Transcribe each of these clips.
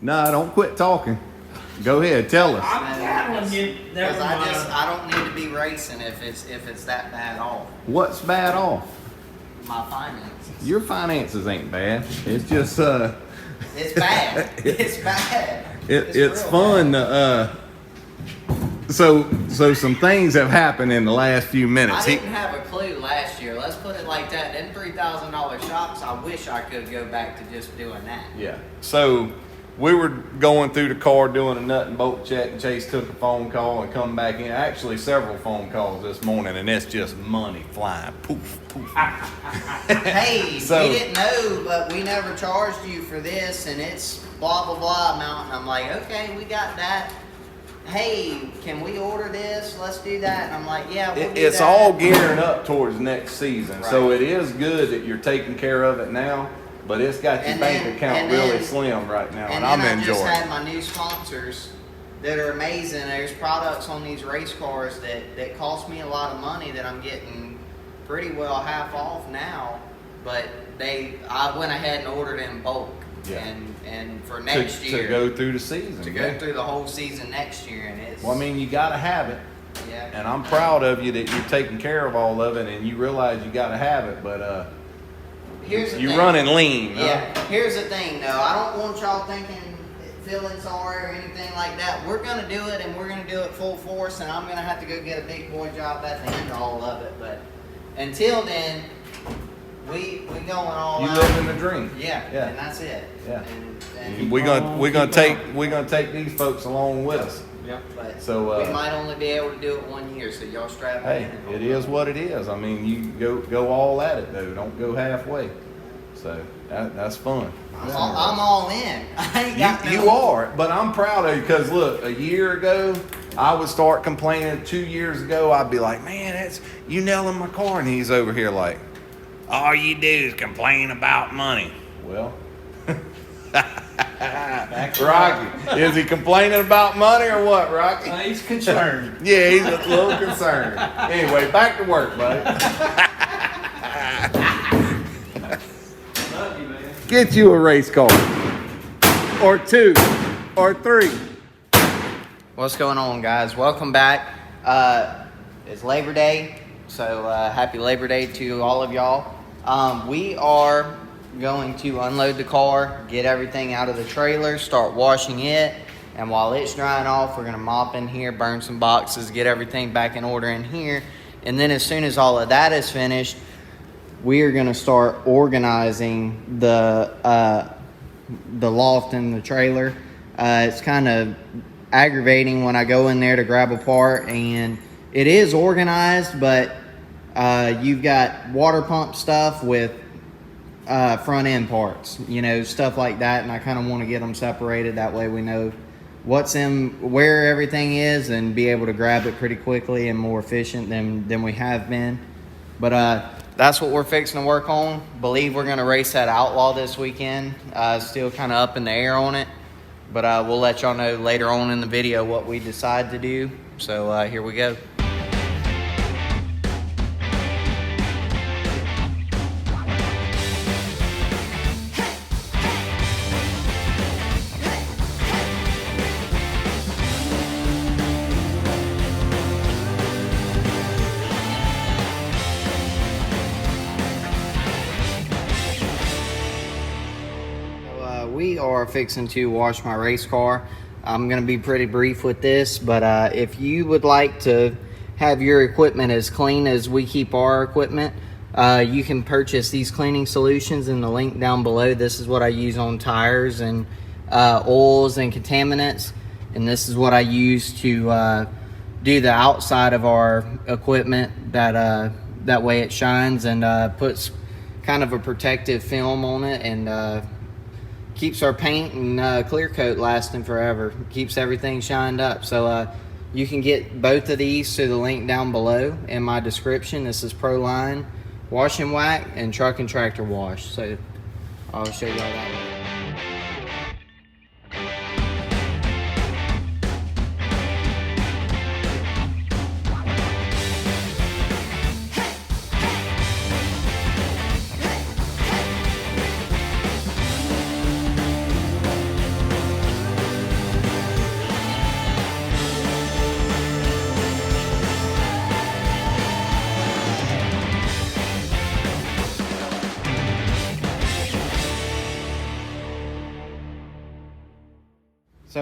Nah, don't quit talking. Go ahead, tell us. I'm telling you, Because I don't need to be racing if it's that bad off. What's bad off? My finances. Your finances ain't bad. It's just It's bad. It's bad. it's real fun. bad. So some things have happened in the last few minutes. I didn't have a clue last year. Let's put it like that. Them $3,000 shocks, I wish I could go back to just doing that. Yeah. So we were going through the car doing a nut and bolt check, and Chase took a phone call and come back in. Actually, several phone calls this morning, and it's just money flying. Poof, poof. Hey, So- we didn't know, but we never charged you for this, and it's blah, blah, blah amount. And I'm like, okay, we got that. Hey, can we order this? Let's do that. And I'm like, yeah, we'll do It's that. all gearing up towards next season. So Right. it is good that you're taking care of it now, but it's got your And bank then- account and really then- slim right now, and And I'm then I enjoying just had it. my new sponsors that are amazing. There's products on these race cars that cost me a lot of money that I'm getting pretty well half off now. But I went ahead and ordered in bulk. Yeah. And for next year. To go through the season. To yeah. go through the whole season next year. And it's, Well, I mean, you got to have it. yeah. And I'm proud of you that you're taking care of all of it, and you realize you got to have it, but Here's the you're thing. running lean. Huh? Yeah, here's the thing though. I don't want y'all thinking, feeling sorry or anything like that. We're gonna do it, and we're gonna do it full force, and I'm gonna have to go get a big boy job at the end of all of it. But until then, we going all You out. living the dream. Yeah, Yeah. and that's it. Yeah. And We're gonna take these folks along with us. but So, we might only be able to do it 1 year, so y'all strap Hey, in. it is what it is. I mean, you go all at it though. Don't go halfway. So that's fun. I'm all in. I ain't got You are, but I'm proud of you because look, a year ago I would start complaining. 2 years ago I'd be like, man, it's you nailing my car, and he's over here like, all you do is complain about money. Well, Rocky, is he complaining about money or what, Rocky? He's concerned. Yeah, he's a little concerned. Anyway, back to work, buddy. Love you, man. Get you a race car. Or two. Or three. What's going on, guys? Welcome back. It's Labor Day, so happy Labor Day to all of y'all. We are going to unload the car, get everything out of the trailer, start washing it, and while it's drying off, we're going to mop in here, burn some boxes, get everything back in order in here, and then as soon as all of that is finished, we are going to start organizing the loft and the trailer. It's kind of aggravating when I go in there to grab a part, and it is organized, but you've got water pump stuff with front end parts, stuff like that, and I kind of want to get them separated. That way we know what's in where everything is and be able to grab it pretty quickly and more efficient than we have been. But that's what we're fixing to work on. Believe we're going to race that Outlaw this weekend. Still kind of up in the air on it, but we'll let y'all know later on in the video what we decide to do. So here we go. We are fixing to wash my race car. I'm going to be pretty brief with this, but if you would like to have your equipment as clean as we keep our equipment, you can purchase these cleaning solutions in the link down below. This is what I use on tires and oils and contaminants, and this is what I use to do the outside of our equipment. That way it shines and puts kind of a protective film on it, and keeps our paint and clear coat lasting forever. Keeps everything shined up. So you can get both of these through the link down below in my description. This is ProLine Wash and Whack and Truck and Tractor Wash. So I'll show you all that.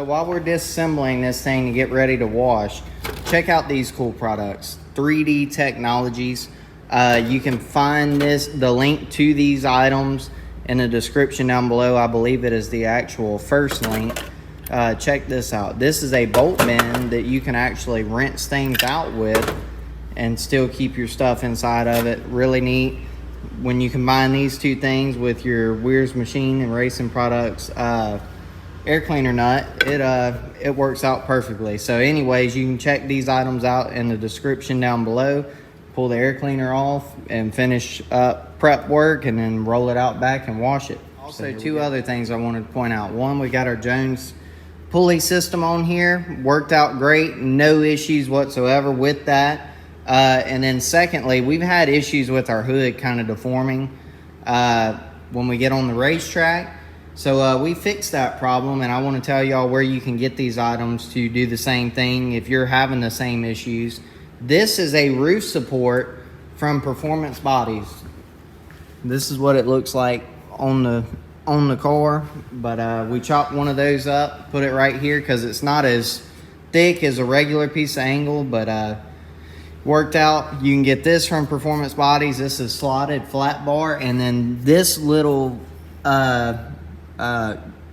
So while we're disassembling this thing to get ready to wash, check out these cool products. 3D Technologies. You can find the link to these items in the description down below. I believe it is the actual first link. Check this out. This is a bolt bin that you can actually rinse things out with and still keep your stuff inside of it. Really neat. When you combine these two things with your Weir's Machine and Racing Products air cleaner nut, it works out perfectly. So anyways, you can check these items out in the description down below. Pull the air cleaner off and finish up prep work, and then roll it out back and wash it. Also, two other things I wanted to point out. One, we got our Jones pulley system on here. Worked out great. No issues whatsoever with that. And then secondly, we've had issues with our hood kind of deforming when we get on the racetrack. So we fixed that problem, and I want to tell y'all where you can get these items to do the same thing if you're having the same issues. This is a roof support from Performance Bodies. This is what it looks like on the car, but we chopped one of those up, put it right here because it's not as thick as a regular piece of angle, but worked out. You can get this from Performance Bodies. This is slotted flat bar, and then this little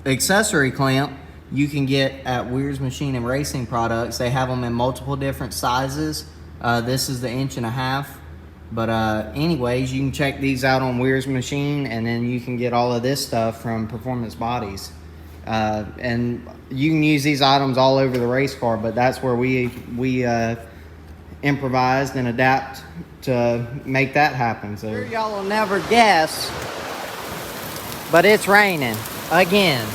accessory clamp you can get at Weir's Machine and Racing Products. They have them in multiple different sizes. This is the 1.5 inch, but anyways, you can check these out on Weir's Machine, and then you can get all of this stuff from Performance Bodies. And you can use these items all over the race car, but that's where we improvised and adapt to make that happen. So y'all will never guess, but it's raining again.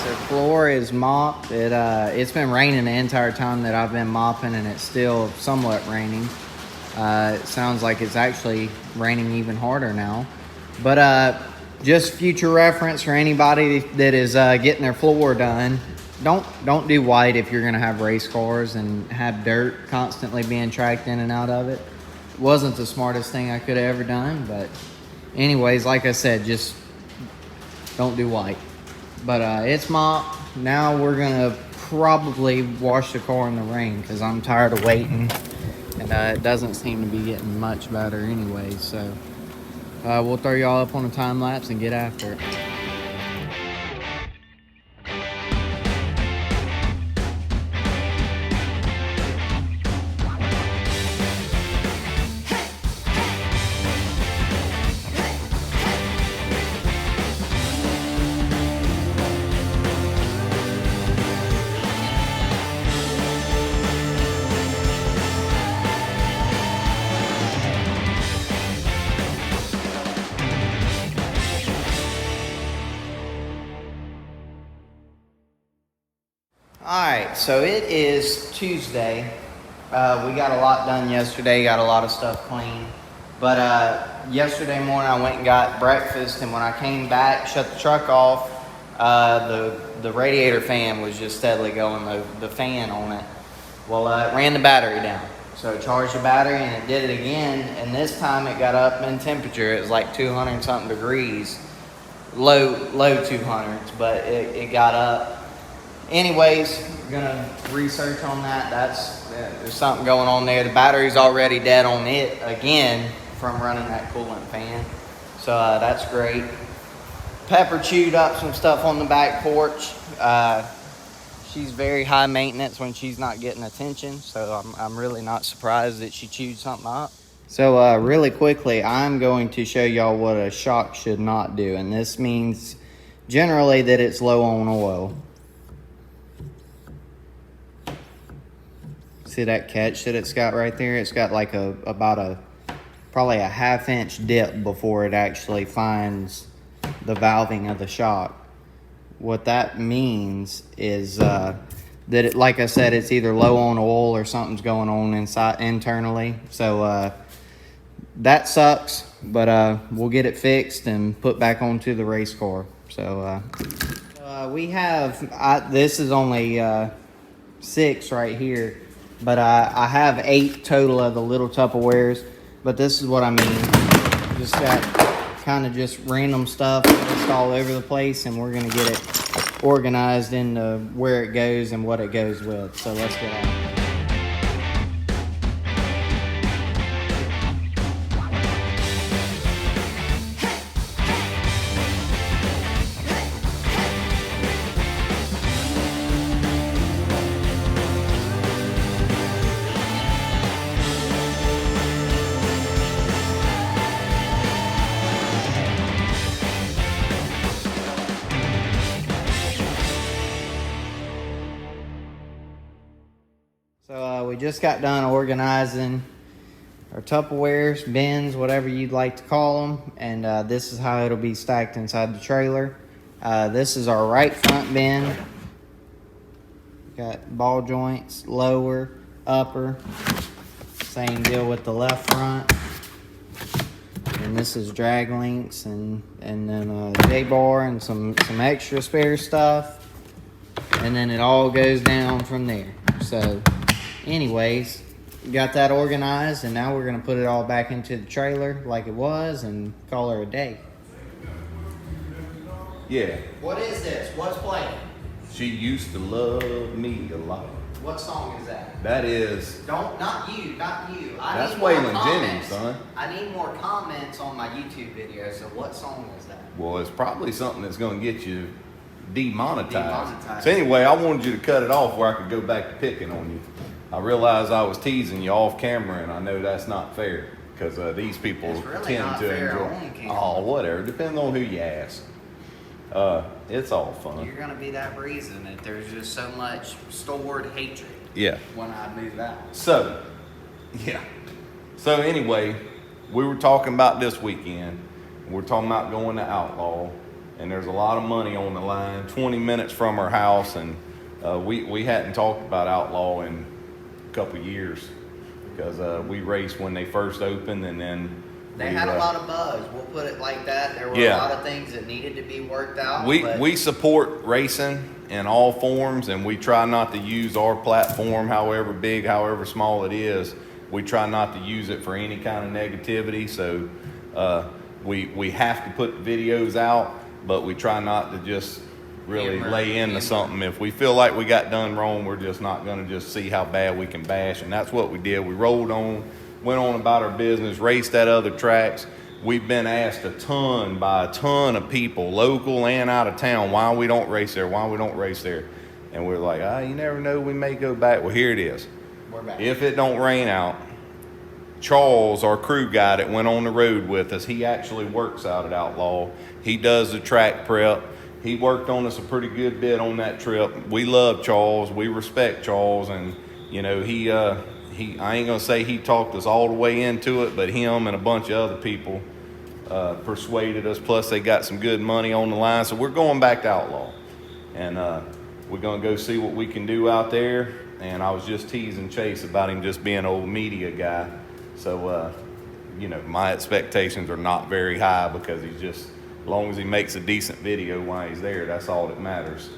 The floor is mopped. It's been raining the entire time that I've been mopping, and it's still somewhat raining. It sounds like it's actually raining even harder now. But just future reference for anybody that is getting their floor done, don't do white if you're gonna have race cars and have dirt constantly being tracked in and out of it. Wasn't the smartest thing I could have ever done, but anyways, like I said, just don't do white. But it's mopped. Now we're gonna probably wash the car in the rain because I'm tired of waiting, and it doesn't seem to be getting much better anyway. So we'll throw y'all up on a time lapse and get after it. Alright, so it is Tuesday. We got a lot done yesterday, got a lot of stuff clean. But yesterday morning I went and got breakfast, and when I came back, shut the truck off, the radiator fan was just steadily going, the fan on it. Well, it ran the battery down. So it charged the battery, and it did it again, and this time it got up in temperature. It was like 200 something degrees, low 200s, but it got up. Anyways, gonna research on that. There's something going on there. The battery's already dead on it again from running that coolant fan. So that's great. Pepper chewed up some stuff on the back porch. She's very high maintenance when she's not getting attention, so I'm really not surprised that she chewed something up. So really quickly, I'm going to show y'all what a shock should not do, and this means generally that it's low on oil. See that catch that it's got right there? It's got like probably a 1/2 inch dip before it actually finds the valving of the shock. What that means is that it, like I said, it's either low on oil or something's going on internally. So that sucks, but we'll get it fixed and put back onto the race car. So we have, this is only 6 right here. But I have 8 total of the little Tupperwares. But this is what I mean. Just got kind of just random stuff just all over the place, and we're gonna get it organized into where it goes and what it goes with. So let's get on. So we just got done organizing our Tupperwares, bins, whatever you'd like to call them, and this is how it'll be stacked inside the trailer. This is our right front bin. Got ball joints, lower, upper. Same deal with the left front. And this is drag links and then J-bar and some extra spare stuff. And then it all goes down from there. So anyways, got that organized, and now we're going to put it all back into the trailer like it was and call her a day. Yeah. What is this? What's playing? She used to love me a lot. What song is that? That is. Not you. That's Waylon Jennings, son. I need more comments on my YouTube video, so what song is that? Well, it's probably something that's going to get you demonetized. Demonetized. So anyway, I wanted you to cut it off where I could go back to picking on you. I realized I was teasing you off camera, and I know that's not fair because these people It's really tend not to fair enjoy. on camera. Oh, whatever. Depends on who you ask. It's all fun. You're gonna be that reason that there's just so much stored hatred Yeah. when I move out. So, yeah. So anyway, we were talking about this weekend. We're talking about going to Outlaw, and there's a lot of money on the line. 20 minutes from our house, and we hadn't talked about Outlaw in a couple of years because we raced when they first opened, and then They had a lot of buzz. We'll put it like that. There were Yeah. a lot of things that needed to be worked out. We support racing in all forms, and we try not to use our platform, however big, however small it is. We try not to use it for any kind of negativity. So we have to put videos out, but we try not to just really lay into something. If we feel like we got done wrong, we're just not going to just see how bad we can bash. And that's what we did. We rolled on, went on about our business, raced at other tracks. We've been asked by a ton of people, local and out of town, why we don't race there, And we're like, you never know, we may go back. Well, here it is. We're back. If it don't rain out, Charles, our crew guy that went on the road with us, he actually works out at Outlaw. He does the track prep. He worked on us a pretty good bit on that trip. We love Charles. We respect Charles. And, you know, I ain't going to say he talked us all the way into it, but him and a bunch of other people persuaded us. Plus, they got some good money on the line. So we're going back to Outlaw. And we're going to go see what we can do out there. And I was just teasing Chase about him just being an old media guy. So, you know, my expectations are not very high because he's just, as long as he makes a decent video while he's there, that's all that matters.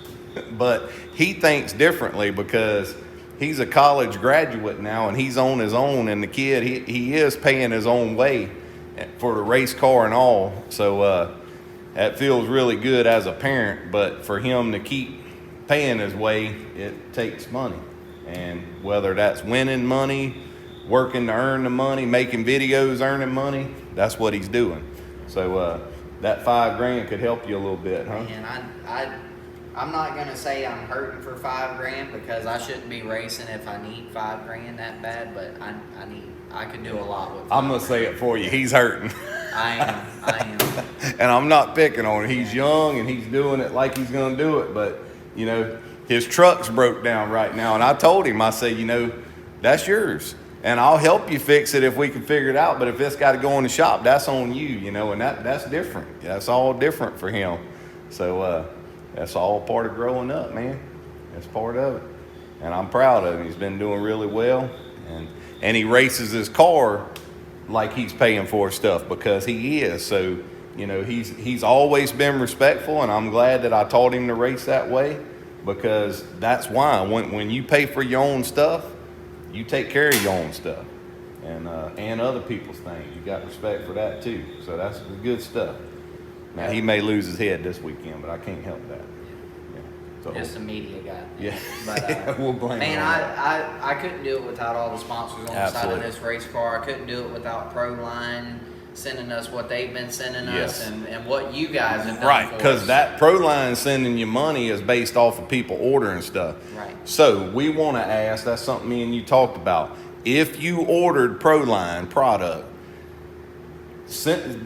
But he thinks differently because he's a college graduate now and he's on his own, and the kid, he is paying his own way for the race car and all. So that feels really good as a parent, but for him to keep paying his way, it takes money. And whether that's winning money, working to earn the money, making videos, earning money, that's what he's doing. So that $5,000 could help you a little bit, huh? Man, I'm not gonna say I'm hurting for $5,000 because I shouldn't be racing if I need $5,000 that bad, but I can do a lot with. I'm gonna say it for you. He's hurting. I am. And I'm not picking on him. He's young and he's doing it like he's gonna do it, but you know, his truck's broke down right now, and I told him, I said, you know, that's yours. And I'll help you fix it if we can figure it out. But if it's got to go in the shop, that's on you, you know, and that's different. That's all different for him. So that's all part of growing up, man. That's part of it. And I'm proud of him. He's been doing really well. And he races his car like he's paying for stuff because he is. So, you know, he's always been respectful, and I'm glad that I taught him to race that way because that's why when you pay for your own stuff, you take care of your own stuff. and other people's things. You got respect for that too. So that's the good stuff. Now he may lose his head this weekend, but I can't help that. Yeah. So, Just the media guy. yeah, But we'll blame man, him on that. I couldn't do it without all the sponsors on the side Absolutely. of this race car. I couldn't do it without Proline sending us what they've been sending us Yes. and what you guys have done Right, for because us. that Proline sending you money is based off of people ordering stuff. Right. So we want to ask, that's something me and you talked about. If you ordered Proline product,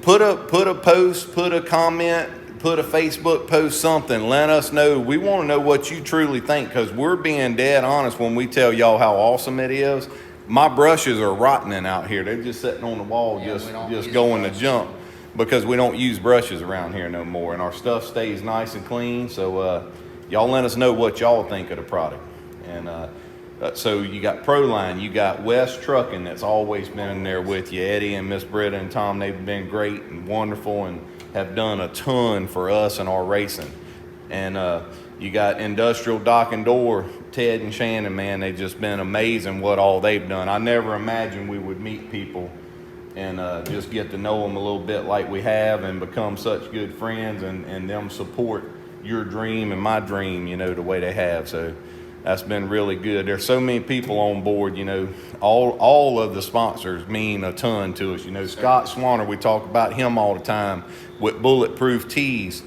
put a post, put a comment, put a Facebook post, something. Let us know. We want to know what you truly think, because we're being dead honest when we tell y'all how awesome it is. My brushes are rotting out here. They're just sitting on the wall, Yeah, we don't just use going to brushes. jump, because we don't use brushes around here no more, and our stuff stays nice and clean. So y'all let us know what y'all think of the product. And so you got Proline, you got West Trucking that's always been in there with you. Eddie and Miss Britta and Tom, they've been great and wonderful and have done a ton for us and our racing. And you got Industrial Dock and Door, Ted and Shannon, man, they've just been amazing what all they've done. I never imagined we would meet people and just get to know them a little bit like we have and become such good friends, and them support your dream and my dream, you know, the way they have. So that's been really good. There's so many people on board, you know. All of the sponsors mean a ton to us. You know, Scott Swanner, we talk about him all the time with Bulletproof Tees.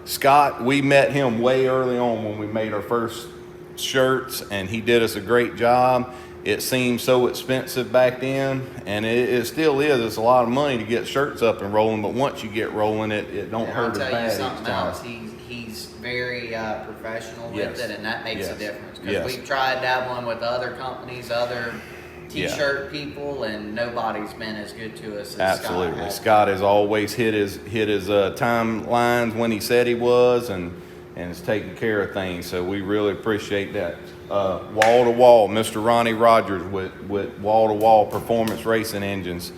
Scott, we met him way early on when we made our first shirts, and he did us a great job. It seemed so expensive back then, and it still is. It's a lot of money to get shirts up and rolling, but once you get rolling, it don't And hurt I'll as tell you bad something each time. else. He's very professional Yes. with it, and that makes Yes. a difference. Because Yes. we've tried dabbling with other companies, other T-shirt people, and nobody's been as good to us as Absolutely. Scott has. Scott has always hit his timelines when he said he was, and is taking care of things. So we really appreciate that. Wall to wall, Mr. Ronnie Rogers with wall to wall performance racing engines,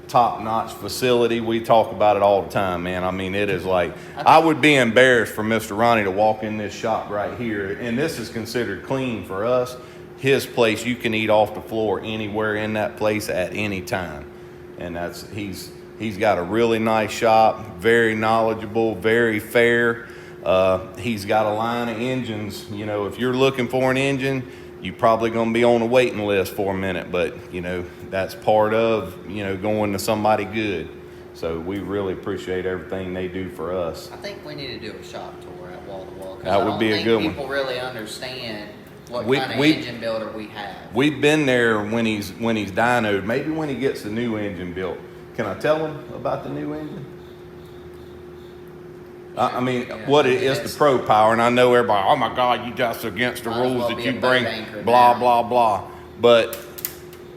top notch facility. We talk about it all the time, man. I mean, it is like, I would be embarrassed for Mr. Ronnie to walk in this shop right here, and this is considered clean for us. His place, you can eat off the floor anywhere in that place at any time. And he's got a really nice shop, very knowledgeable, very fair. He's got a line of engines. You know, if you're looking for an engine, you're probably going to be on a waiting list for a minute, but you know, that's part of, you know, going to somebody good. So we really appreciate everything they do for us. I think we need to do a shop tour at Wall to Wall. That would be a good one. People really understand what We- kind of we- engine builder we have. We've been there when he's dynoed. Maybe when he gets the new engine built. Can I tell him about the new engine? I mean, Yeah, what it I mean, is the Pro Power, and I know everybody, oh my God, you just against the Might as rules well that be you a boat bring, anchor blah, now. blah, blah. But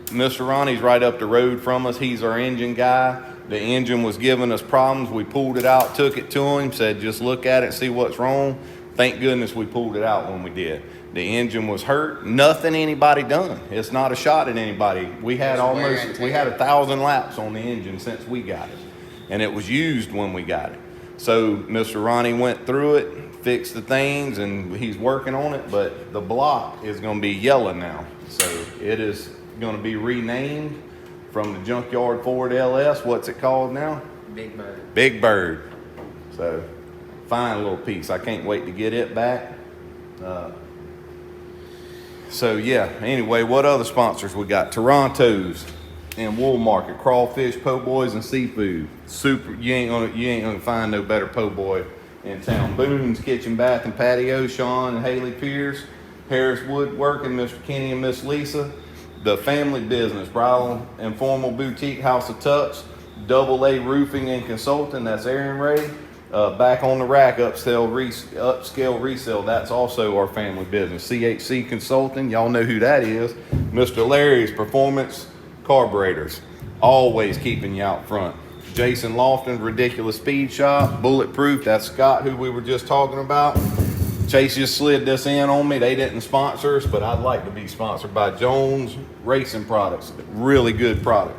Mr. Ronnie's right up the road from us. He's our engine guy. The engine was giving us problems. We pulled it out, took it to him, said, just look at it, see what's wrong. Thank goodness we pulled it out when we did. The engine was hurt. Nothing anybody done. It's not a shot at anybody. We had Just wear and we tear. had 1,000 laps on the engine since we got it. And it was used when we got it. So Mr. Ronnie went through it, fixed the things, and he's working on it, but the block is going to be yellow now. So it is going to be renamed from the Junkyard Ford LS. What's it called now? Big Bird. Big Bird. So fine little piece. I can't wait to get it back. So yeah, anyway, what other sponsors we got? Toronto's and Wool Market, crawfish, po' boys, and seafood. Super, you ain't gonna find no better po' boy in town. Boone's Kitchen, Bath, and Patio, Sean and Haley Pierce, Harris Woodworking, Mr. Kenny and Miss Lisa, The Family Business, Bridal and Formal Boutique, House of Tucks, Double A Roofing and Consulting, that's Aaron Ray. Back on the Rack, upscale resale, that's also our family business. CHC Consulting, y'all know who that is. Mr. Larry's Performance Carburetors, always keeping you out front. Jason Lofton's Ridiculous Speed Shop, Bulletproof, that's Scott who we were just talking about. Chase just slid this in on me. They didn't sponsor us, but I'd like to be sponsored by Jones Racing Products. Really good product.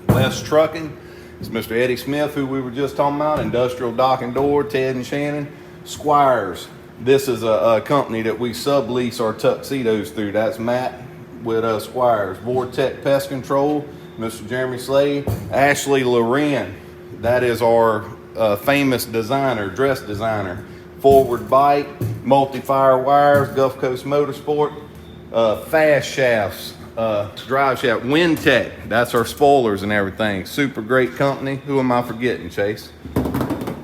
West Trucking is Mr. Eddie Smith, who we were just talking about. Industrial Dock and Door, Ted and Shannon. Squires, this is a company that we sublease our tuxedos through. That's Matt with Squires. Vortec Pest Control, Mr. Jeremy Slade. Ashley Loren, that is our famous designer, dress designer. Forward Bite, Multi-Fire Wires, Gulf Coast Motorsport. Fast Shafts, drive shaft. Windtech, that's our spoilers and everything. Super great company. Who am I forgetting, Chase?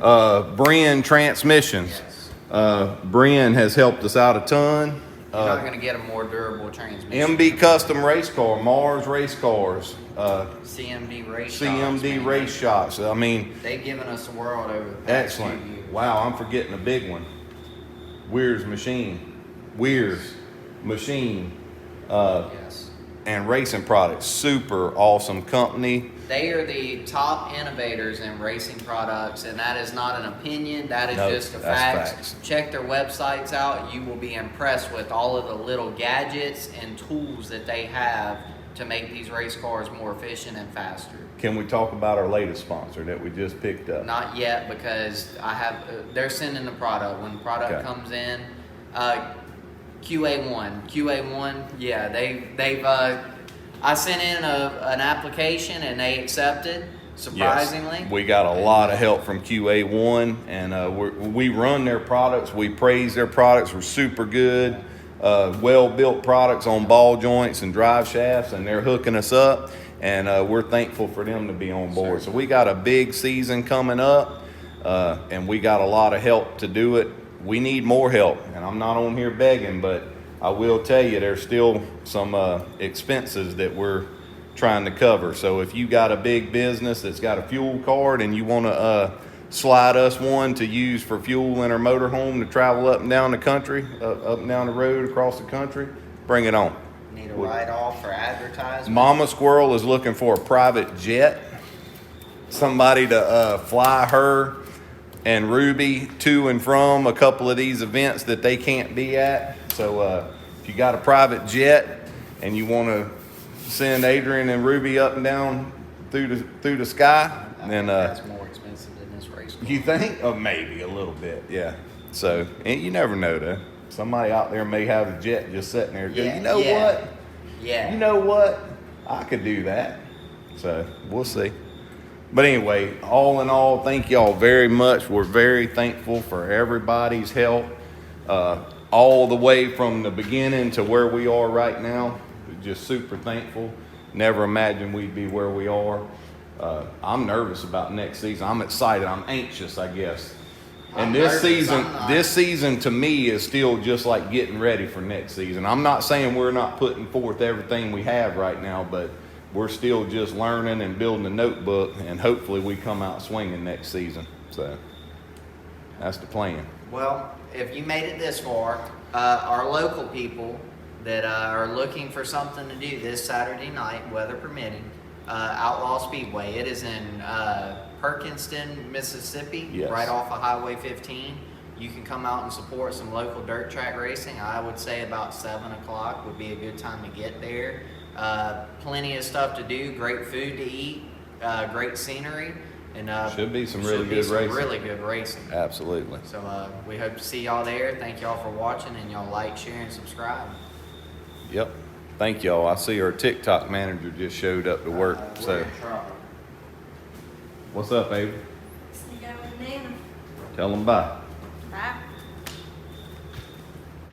Bren Transmissions. Bren has helped us out a ton. You're not going to get a more durable transmission. MB Custom Race Car, Mars Race Cars, CMD Race CMD Shots, Race Shots. I mean, they've given us the world over the past few excellent. years. Wow, I'm forgetting a big one. Weir's Machine. Yes. And Racing Products. Super awesome company. They are the top innovators in racing products, and that is not an opinion. That is No, just a that's fact. facts. Check their websites out. You will be impressed with all of the little gadgets and tools that they have to make these race cars more efficient and faster. Can we talk about our latest sponsor that we just picked up? Not yet, because I have. They're sending the product when the product Okay. comes in. QA1, yeah, they've. I sent in an application and they accepted. Surprisingly, Yes. We got a lot of help from QA1, and we run their products. We praise their products. We're super good, well-built products on ball joints and drive shafts, and they're hooking us up, and we're thankful for them to be on board. So we got a big season coming up, and we got a lot of help to do it. We need more help, and I'm not on here begging, but I will tell you there's still some expenses that we're trying to cover. So if you got a big business that's got a fuel card and you want to slide us one to use for fuel in our motorhome to travel up and down the country, up and down the road across the country, bring it on. need a write-off for advertisement. Mama Squirrel is looking for a private jet, somebody to fly her and Ruby to and from a couple of these events that they can't be at. So if you got a private jet and you want to send Adrian and Ruby up and down through the sky, then that's more expensive than this race car. you think? Oh, maybe a little bit, yeah. So and you never know, though. Somebody out there may have a jet just sitting there. Yeah, You know yeah. what? Yeah. You know what? I could do that. So we'll see. But anyway, all in all, thank y'all very much. We're very thankful for everybody's help, all the way from the beginning to where we are right now. Just super thankful. Never imagined we'd be where we are. I'm nervous about next season. I'm excited. I'm anxious, I guess. And I'm this nervous. season, I'm not. this season to me is still just like getting ready for next season. I'm not saying we're not putting forth everything we have right now, but we're still just learning and building a notebook, and hopefully we come out swinging next season. So that's the plan. Well, if you made it this far, our local people that are looking for something to do this Saturday night, weather permitting, Outlaw Speedway. It is in Perkinston, Mississippi, Yes. right off of Highway 15. You can come out and support some local dirt track racing. I would say about 7 o'clock would be a good time to get there. Plenty of stuff to do, great food to eat, great scenery, and Should be some should really be good some racing. really good racing. Absolutely. So we hope to see y'all there. Thank y'all for watching, and y'all like, share, and subscribe. Yep. Thank y'all. I see our TikTok manager just showed up to work. We're So in trouble. what's up, Avery? Sneak out with Nana. Tell them bye.